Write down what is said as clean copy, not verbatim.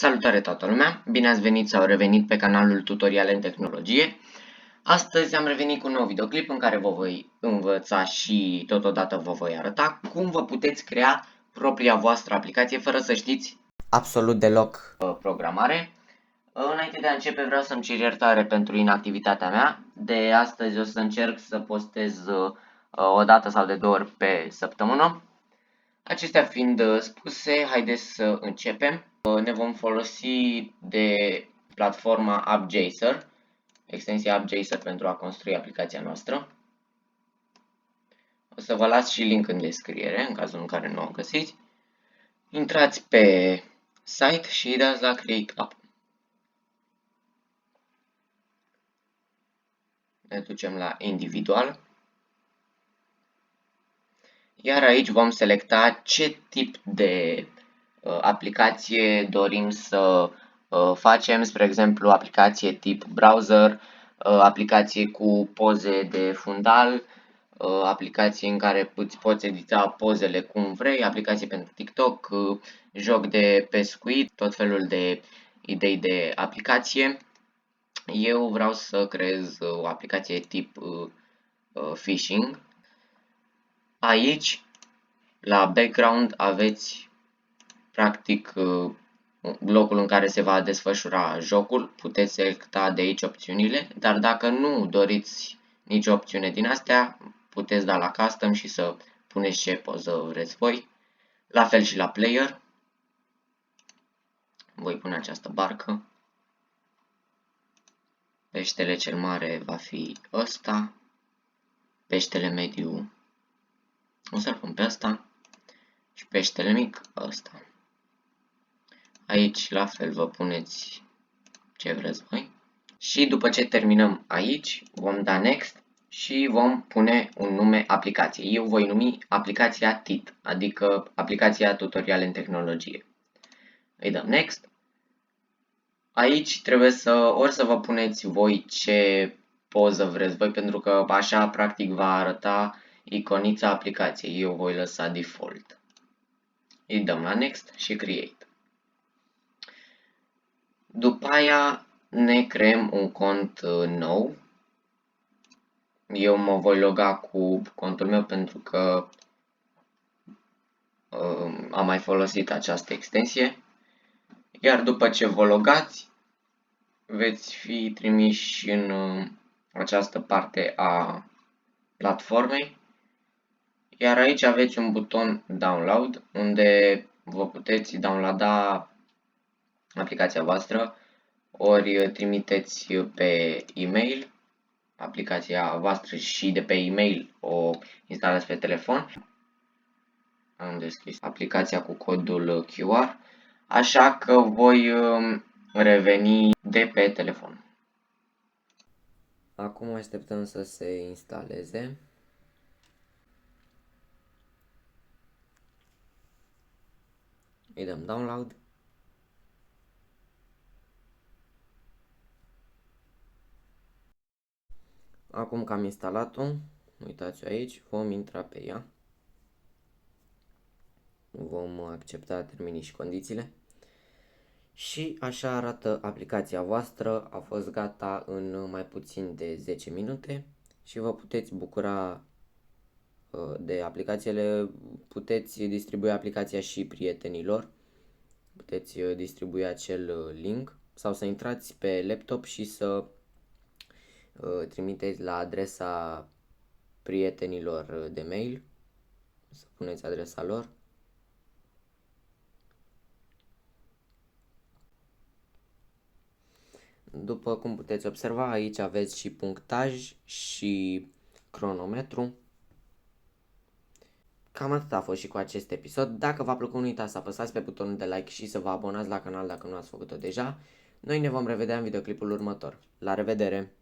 Salutare toată lumea! Bine ați venit sau revenit pe canalul Tutoriale în Tehnologie. Astăzi am revenit cu un nou videoclip în care vă voi învăța și totodată vă voi arăta cum vă puteți crea propria voastră aplicație fără să știți absolut deloc programare. Înainte de a începe vreau să-mi cer iertare pentru inactivitatea mea. De astăzi o să încerc să postez o dată sau de 2 ori pe săptămână. Acestea fiind spuse, haideți să începem. Ne vom folosi de platforma AppJaser, extensia AppJaser pentru a construi aplicația noastră. O să vă las și link în descriere, în cazul în care nu o găsiți. Intrați pe site și dați la Create App. Ne ducem la individual. Iar aici vom selecta ce tip de aplicație dorim să facem, spre exemplu aplicație tip browser, aplicație cu poze de fundal, aplicație în care îți poți edita pozele cum vrei, aplicație pentru TikTok, joc de pescuit, tot felul de idei de aplicație. Eu vreau să creez o aplicație tip phishing. Aici, la background, aveți practic locul în care se va desfășura jocul. Puteți selecta de aici opțiunile, dar dacă nu doriți nicio opțiune din astea, puteți da la custom și să puneți ce poză vreți voi. La fel și la player. Voi pune această barcă. Peștele cel mare va fi ăsta. Peștele mediu o să-l pun pe ăsta. Și peștele mic ăsta. Aici la fel vă puneți ce vreți voi. Și după ce terminăm aici, vom da next și vom pune un nume aplicației. Eu voi numi aplicația TIT, adică aplicația Tutoriale în Tehnologie. Îi dăm next. Aici trebuie ori să vă puneți voi ce poză vreți voi, pentru că așa practic va arăta iconița aplicației. Eu voi lăsa default. Îi dăm la next și create. După aia ne creăm un cont nou. Eu mă voi loga cu contul meu pentru că am mai folosit această extensie. Iar după ce vă logați, veți fi trimiși în această parte a platformei. Iar aici aveți un buton download, unde vă puteți downloada aplicația voastră, ori trimiteți pe e-mail aplicația voastră și de pe e-mail o instalați pe telefon. Am deschis aplicația cu codul QR, așa că voi reveni de pe telefon. Acum așteptăm să se instaleze. Îi dăm download. Acum că am instalat-o, uitați aici, vom intra pe ea. Vom accepta termenii și condițiile. Și așa arată aplicația voastră. A fost gata în mai puțin de 10 minute și vă puteți bucura de aplicațiile. Puteți distribui aplicația și prietenilor. Puteți distribui acel link sau să intrați pe laptop și să trimiteți la adresa prietenilor de mail, să puneți adresa lor. După cum puteți observa, aici aveți și punctaj și cronometru. Cam atât a fost și cu acest episod. Dacă v-a plăcut, nu uitați să apăsați pe butonul de like și să vă abonați la canal dacă nu ați făcut-o deja. Noi ne vom revedea în videoclipul următor. La revedere!